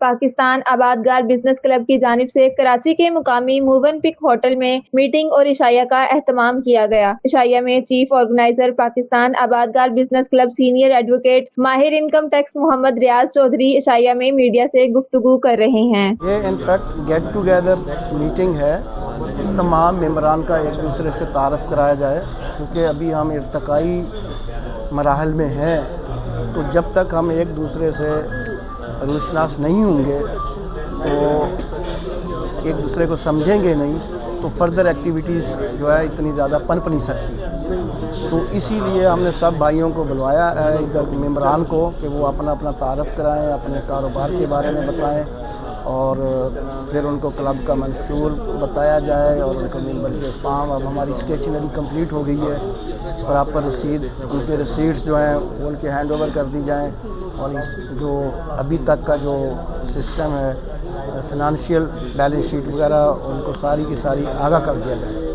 پاکستان آبادگار business club کی جانب سے کراچی کے مقامی موون پک ہوٹل میں میٹنگ اور عشائیہ کا اہتمام کیا گیا۔ عشائیہ میں چیف آرگنائزر پاکستان آبادگار بزنس کلب سینئر ایڈوکیٹ ماہر انکم ٹیکس محمد ریاض چودھری عشائیہ میں میڈیا سے گفتگو کر رہے ہیں۔ یہ انفیکٹ گیٹ ٹوگیدر میٹنگ ہے، تمام ممبران کا ایک دوسرے سے تعارف کرایا جائے، کیونکہ ابھی ہم ارتقائی مراحل میں ہیں، تو جب تک ہم ایک دوسرے سے روشناس نہیں ہوں گے تو ایک دوسرے کو سمجھیں گے نہیں تو فردر ایکٹیویٹیز جو ہے اتنی زیادہ پنپ نہیں سکتی۔ تو اسی لیے ہم نے سب بھائیوں کو بلوایا ہے، ادھر ممبران کو، کہ وہ اپنا اپنا تعارف کرائیں، اپنے کاروبار کے بارے میں بتائیں، اور پھر ان کو کلب کا منشور بتایا جائے اور ان کو ممبرشپ فارم۔ اب ہماری اسٹیشنری کمپلیٹ ہو گئی ہے، پراپر رسید، ان کے ریسیٹس جو ہیں وہ ان کے ہینڈ اوور کر دی جائیں، اور جو ابھی تک کا جو سسٹم ہے فنانشیل بیلنس شیٹ وغیرہ ان کو ساری کی ساری آگاہ کر دیا جائے۔